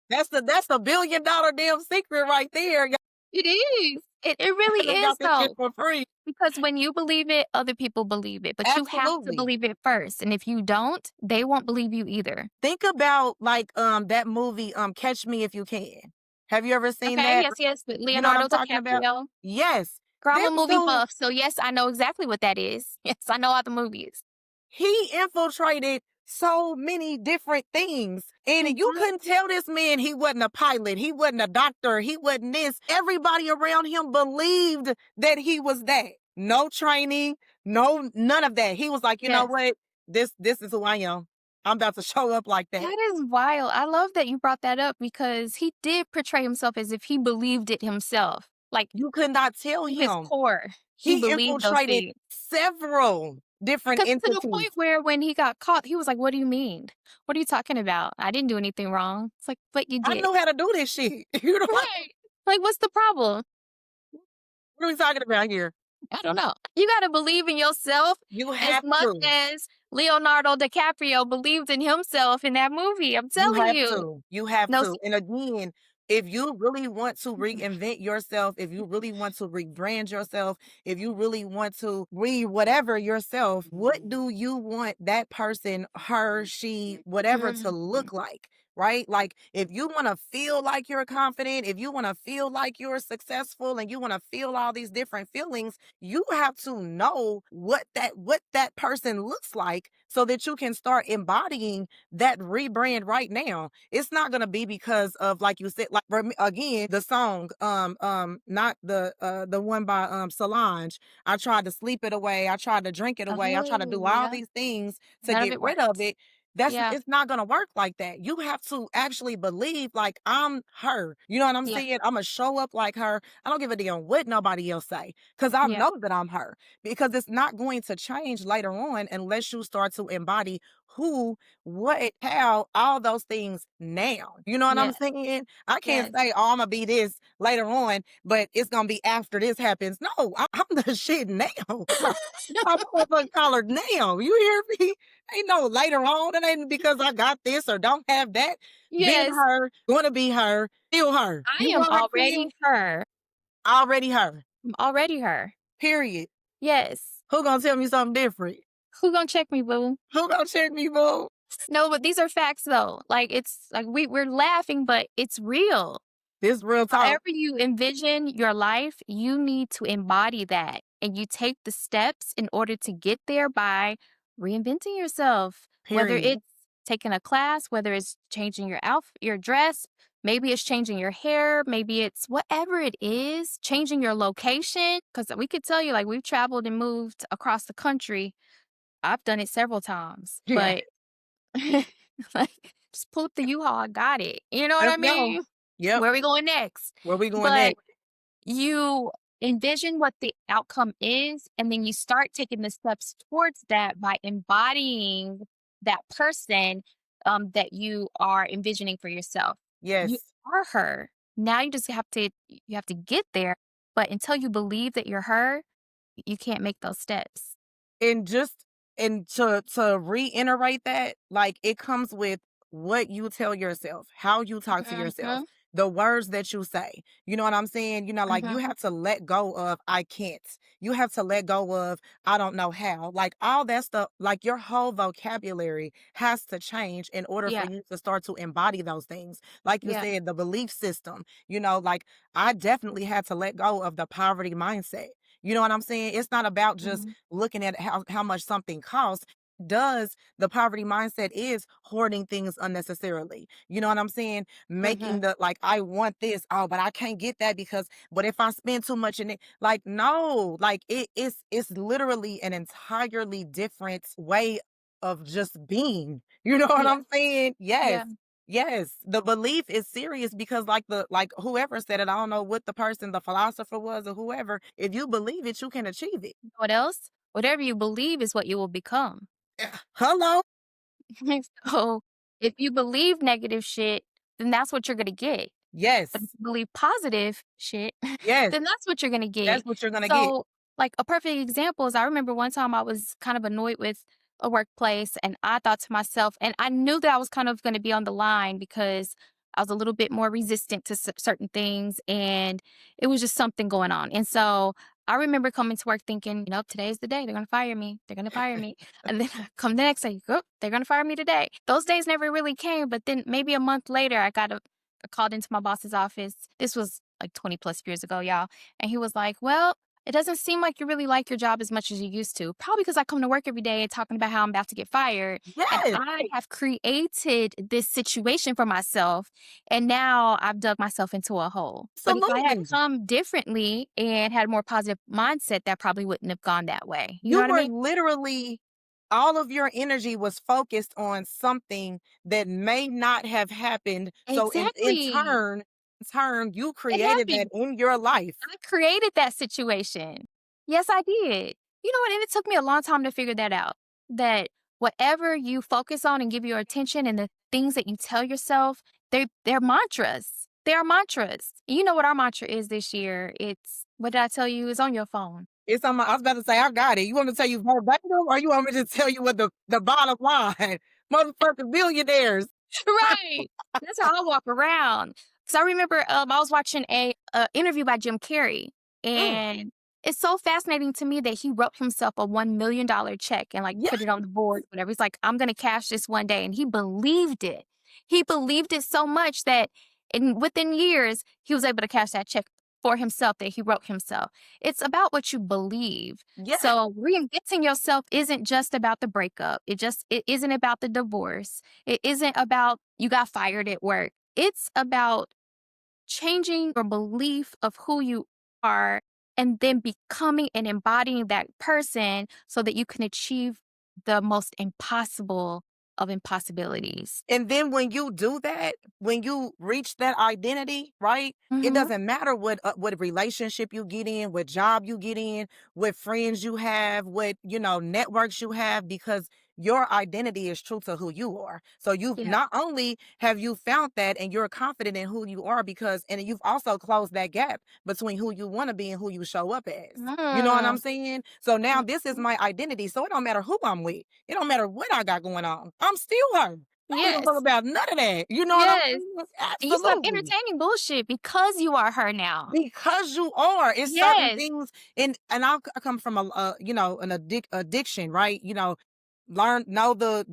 That's the $1 billion damn secret right there. Y'all It is. It really done is, got this shit though. for free. Because when you believe it, other people believe it. But you have to Absolutely. believe it first. And if you don't, they won't believe you either. Think about like that movie Catch Me If You Can. Have you ever seen Okay, that? yes, yes. With You know what Leonardo I'm talking about? DiCaprio. Yes. Girl, I'm This a movie dude, buff. So, yes, I know exactly what that is. Yes, I know all the movies. he infiltrated so many different things. And you Mhm. couldn't tell this man he wasn't a pilot, he wasn't a doctor, he wasn't this. Everybody around him believed that he was that. No training, no none of that. He was like, you know Yes. what? This is who I am. I'm about to show up like that. That is wild. I love that you brought that up because he did portray himself as if he believed it himself. Like, You could not tell to his him. core, he He believed those infiltrated things. several different Because to the entities. point where when he got caught, he was like, "What do you mean? What are you talking about? I didn't do anything wrong." It's like, "But you I did." knew how to do this shit. You know Right. Like, what's the problem? what are we talking about here? I don't know. You gotta believe in yourself You as have much to. as Leonardo DiCaprio believed in himself in that movie. I'm You telling have you. to. You have No s to. And again, if you really want to reinvent yourself, if you really want to rebrand yourself, if you really want to re whatever yourself, what do you want that person, her, she, whatever to Mhm. look like? Right? Like if you want to feel like you're confident, if you want to feel like you're successful and you want to feel all these different feelings, you have to know what that person looks like so that you can start embodying that rebrand right now. It's not gonna be because of like you said, like again, the song, not the one by Solange. I tried to sleep it away, I tried to drink it away, I tried to do Oh, all yeah. these things to None of get it rid of worked. it. Yeah. It's not gonna work like that. You have to actually believe like I'm her. You know what I'm Yeah. saying? I'ma show up like her. I don't give a damn what nobody else say. Cause I Yeah. know that I'm her. Because it's not going to change later on unless you start to embody who, what, how, all those things now. You know what I'm Yeah. saying? I can't Yes. say, oh, I'm gonna be this later on, but it's gonna be after this happens. No, I'm the shit now. I'm motherfucking collared now. You hear me? Ain't no later on. It ain't because I got this or don't have that. Been Yes. her, gonna be her, still her. I You know am what I'm saying? already her. Already her. I'm already her. Period. Yes. Who gonna tell me something different? Who gonna check me, boo? Who gonna check me, boo? No, but these are facts though. Like it's like we're laughing, but it's real. This real talk. However you envision your life, you need to embody that. And you take the steps in order to get there by reinventing yourself. Whether Period. it's taking a class, whether it's changing your outfit, your dress, maybe it's changing your hair, maybe it's whatever it is, changing your location. Because we could tell you, like, we've traveled and moved across the country. I've done it several times, Yeah. but like, just pull up the U-Haul, I got it. You know what Let's I go. mean? Yep. Where are we going next? Where we going But next? you envision what the outcome is, and then you start taking the steps towards that by embodying that person that you are envisioning for yourself. You Yes. are her. Now you have to get there, but until you believe that you're her, you can't make those steps. And just and to reiterate that, like it comes with what you tell yourself, how you talk to yourself, Mhm. the words that you say. You know what I'm saying? You know, like you Mhm. have to let go of I can't. You have to let go of I don't know how. Like all that stuff, like your whole vocabulary has to change in order for Yeah. you to start to embody those things. Like you Yeah. said, the belief system, you know, like I definitely had to let go of the poverty mindset. You know what I'm saying? It's not about just Mhm. looking at how much something costs. Does the poverty mindset is hoarding things unnecessarily. You know what I'm saying? Making Mhm. the like, I want this, oh, but I can't get that because but if I spend too much in it, like no, like it's literally an entirely different way of just being. You know what Yeah. I'm saying? Yes. Yeah. Yes, the belief is serious because like whoever said it, I don't know what the person, the philosopher was or whoever, if you believe it, you can achieve it. What else? Whatever you believe is what you will become. Hello? So if you believe negative shit, then that's what you're gonna get. But if Yes. you believe positive shit, Yes. then that's what you're gonna get. That's what you're gonna get. So, like a perfect example is I remember one time I was kind of annoyed with a workplace and I thought to myself, and I knew that I was kind of gonna be on the line because I was a little bit more resistant to certain things and it was just something going on. And so I remember coming to work thinking, today's the day. They're gonna fire me. They're gonna fire me. And then I come the next day, oh, they're gonna fire me today. Those days never really came, but then maybe a month later I called into my boss's office. This was like 20 plus years ago, y'all. And he was like, well, it doesn't seem like you really like your job as much as you used to. Probably because I come to work every day talking about how I'm about to get fired. And Yes, I have created this situation for myself. And now I've dug myself into a hole. But if I had absolutely. come differently and had a more positive mindset, that probably wouldn't have gone that way. You know You what I were mean? literally all of your energy was focused on something that may not have happened. So in Exactly. turn, you It created that happened. in your life. I created that situation. Yes, I did. You know what? And it took me a long time to figure that out. That whatever you focus on and give your attention and the things that you tell yourself, they're mantras. They are mantras. You know what our mantra is this year? It's what did I tell you? It's on your phone. It's on my I was about to say, I got it. You want me to tell you verbatim or you want me to tell you what the bottom line? Motherfucking billionaires. Right. That's how I walk around. Because I remember I was watching a interview by Jim Carrey, Mm, and it's so fascinating to me that he wrote himself a $1 million check and like yeah, put it on the board, whatever. He's like, I'm gonna cash this one day. And he believed it. He believed it so much that within years, he was able to cash that check for himself that he wrote himself. It's about what you believe. yeah. So reinventing yourself isn't just about the breakup. It isn't about the divorce. It isn't about you got fired at work. It's about changing your belief of who you are and then becoming and embodying that person so that you can achieve the most impossible of impossibilities. And then when you do that, when you reach that identity, right? It Mhm. doesn't matter what relationship you get in, what job you get in, what friends you have, what networks you have, because your identity is true to who you are. So you've Yeah. not only have you found that and you're confident in who you are, because and you've also closed that gap between who you want to be and who you show up as. You know what I'm Mm. saying? So now this is Mhm. my identity. So it don't matter who I'm with. It don't matter what I got going on. I'm still her. I don't give a fuck Yes. about none of that. You know what I'm Yes. saying? And you stop Absolutely. entertaining bullshit because you are her now. Because you are. It's certain Yes. things, and I come from an addiction, right? Know the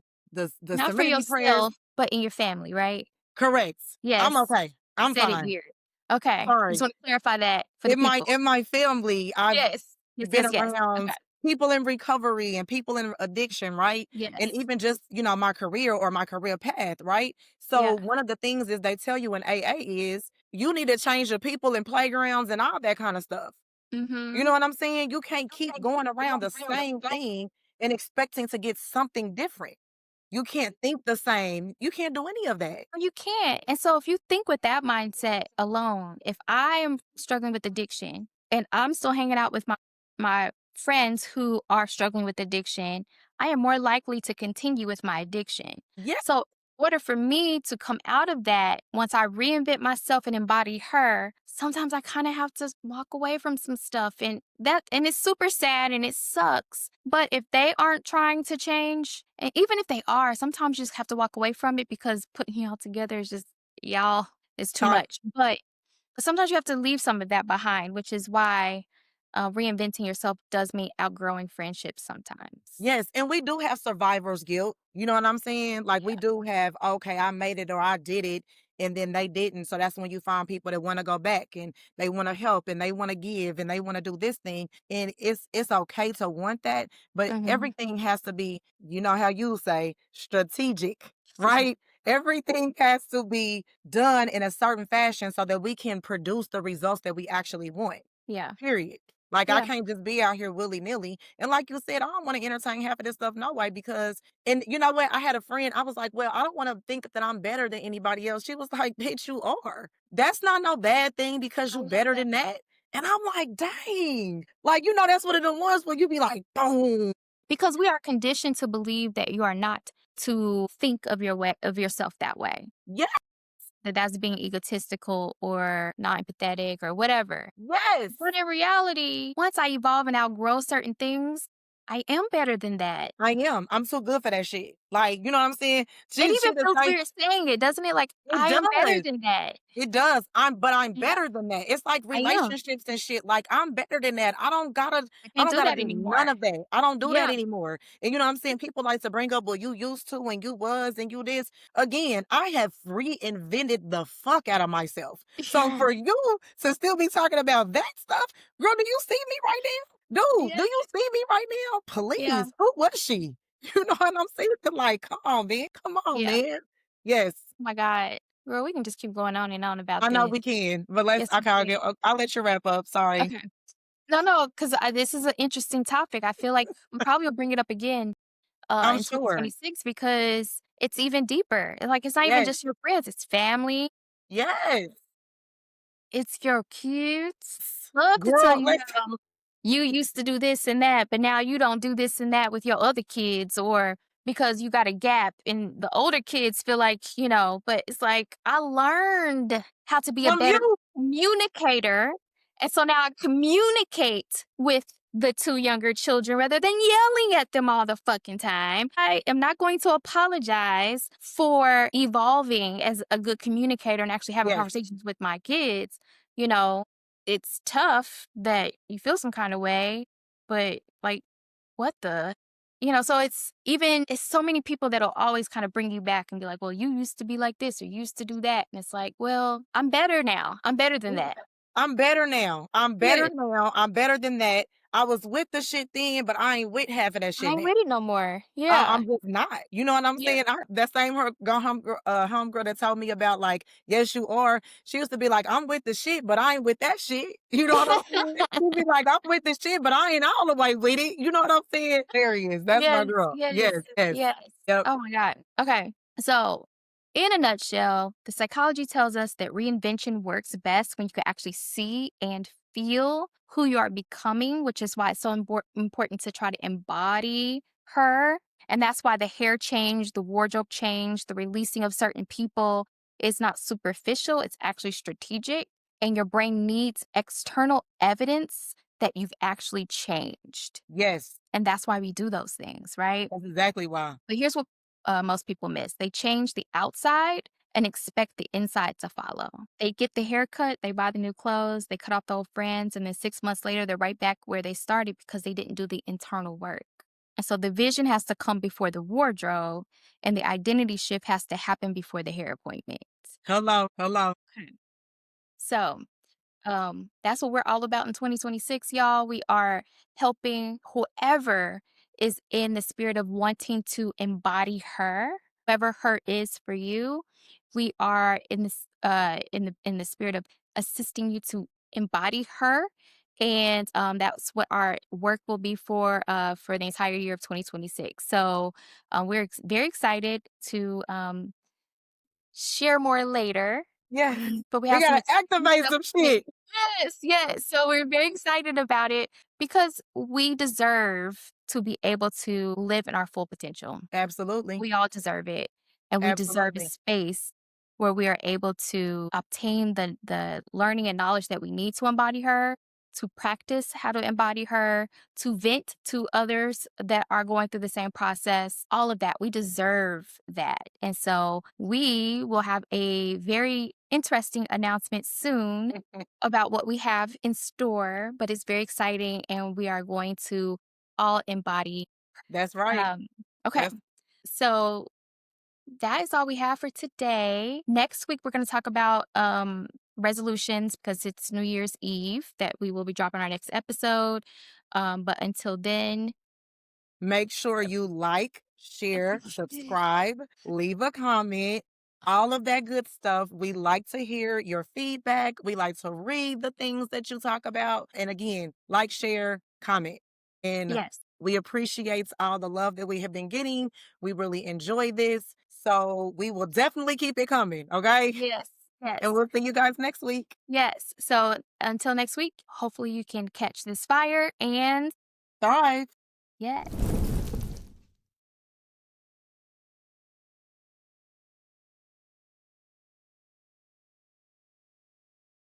Not for serenity prayers. yourself, but in your family, right? Correct. I'm Yes. okay. I I'm said it fine. weird. Okay. Just Sorry. want to clarify that for the In my people. in my family, I've Yes. Yes, been yes, yes. around Okay. people in recovery and people in addiction, right? And Yes. even just, my career or my career path, right? So Yeah. one of the things is they tell you in AA is you need to change your people and playgrounds and all that kind of stuff. You know Mhm. what I'm saying? You can't keep going around the same thing and expecting to get something different. You can't think the same. You can't do any of that. You can't. And so if you think with that mindset alone, if I am struggling with addiction and I'm still hanging out with my friends who are struggling with addiction, I am more likely to continue with my addiction. Yeah, So in order for me to come out of that, once I reinvent myself and embody her, sometimes I kind of have to walk away from some stuff and it's super sad and it sucks. But if they aren't trying to change, and even if they are, sometimes you just have to walk away from it because putting y'all together is just y'all, it's too I much. But sometimes you have to leave some of that behind, which is why reinventing yourself does mean outgrowing friendships sometimes. Yes, and we do have survivor's guilt. You know what I'm saying? Like we Yeah. do have, okay, I made it or I did it, and then they didn't. So that's when you find people that want to go back and they want to help and they want to give and they want to do this thing. And it's okay to want that, but Hmm. everything has to be, you know how you say, strategic, right? Everything has to be done in a certain fashion so that we can produce the results that we actually want. Yeah. Period. Like, I Yeah. can't just be out here willy-nilly, and like you said, I don't wanna entertain half of this stuff no way because and you know what? I had a friend, I was like, "Well, I don't wanna think that I'm better than anybody else." She was like, "Bitch, you are. That's not no bad thing because I you love better that. than that." And I'm like, "Dang." Like, that's one of the ones where you be like, "Boom." Because we are conditioned to believe that you are not to think of of yourself that way. Yeah, That that's being egotistical or not empathetic or whatever. yes. But in reality, once I evolve and outgrow certain things, I am better than that. I am. I'm so good for that shit. Like, you know what I'm saying? It She even the feels same weird saying it, doesn't it? Like, it I am better does. than that. It does. I'm Yeah, better than that. It's like I am. relationships and shit. Like I'm better than that. I I can't don't do gotta that do anymore. none of that. I don't do that Yeah. anymore. And you know what I'm saying? People like to bring up, well, you used to and you was and you this. Again, I have reinvented the fuck out of myself. So for you to still be talking about that stuff, girl, do you see me right now? Dude, Yeah. do you see me right now? Yeah. Please. Who was she? You know what I'm saying? Like, come on, man. Come on, Yeah. man. Yes. Oh my God. Girl, we can just keep going on and on about I know this. we can, but let's Yes, we okay, can. I'll let you wrap up, sorry. Okay. No, no, because this is an interesting topic. I feel like we probably will bring it up again I'm in sure. 2026 because it's even deeper. Like, it's not even Yes, just your friends, it's family, yes. it's your kids. Love to tell Girl, you let's how you used to do this and that, but now you don't do this and that with your other kids, or because you got a gap and the older kids feel like, but it's like I learned how to be a from better you. communicator. And so now I communicate with the two younger children rather than yelling at them all the fucking time. I am not going to apologize for evolving as a good communicator and actually having Yes, conversations with my kids. You know, it's tough that you feel some kind of way, but like, what the? So it's so many people that'll always kind of bring you back and be like, well, you used to be like this or you used to do that. And it's like, well, I'm better now. I'm better than yeah. that. I'm better now. I'm better Yes. now. I'm better than that. I was with the shit then, but I ain't with half of that I shit ain't now. with it no more. Yeah. I'm just not. You know what I'm Yeah. saying? That same homegirl that told me about like, yes, you are. She used to be like, I'm with the shit, but I ain't with that shit. You know what I'm saying? She'd be like, I'm with the shit, but I ain't all the way with it. You know what I'm saying? There he is. That's my Yes, girl. yes, Yes, yes. yes. Yep. Oh my God. Okay. So, in a nutshell, the psychology tells us that reinvention works best when you can actually see and feel who you are becoming, which is why it's so important to try to embody her. And that's why the hair change, the wardrobe change, the releasing of certain people is not superficial, it's actually strategic. And your brain needs external evidence that you've actually changed. Yes. And that's why we do those things, right? That's exactly why. But here's what most people miss. They change the outside and expect the inside to follow. They get the haircut, they buy the new clothes, they cut off the old friends, and then 6 months later, they're right back where they started because they didn't do the internal work. And so the vision has to come before the wardrobe, and the identity shift has to happen before the hair appointment. Hello. Hello. Okay. So that's what we're all about in 2026, y'all. We are helping whoever is in the spirit of wanting to embody her, whoever her is for you. We are in this in the spirit of assisting you to embody her. And that's what our work will be for the entire year of 2026. So we're very excited to share more later. Yes. But we We have some gotta activate stuff some coming. shit. Yes, yes. So we're very excited about it because we deserve to be able to live in our full potential. Absolutely. We all deserve it. And we deserve a Absolutely. space where we are able to obtain the learning and knowledge that we need to embody her, to practice how to embody her, to vent to others that are going through the same process. All of that. We deserve that. And so we will have a very interesting announcement soon about what we have in store, but it's very exciting and we are going to all embody. That's right. Um, okay. That's So that is all we have for today. Next week, we're going to talk about resolutions because it's New Year's Eve that we will be dropping our next episode. But until then, make sure you like, share, subscribe, leave a comment, all of that good stuff. We like to hear your feedback. We like to read the things that you talk about. And again, like, share, comment. And yes, we appreciate all the love that we have been getting. We really enjoy this. So we will definitely keep it coming. Okay. yes, And yes, we'll see you guys next week. yes. So until next week, hopefully you can catch this fire and Bye. yes.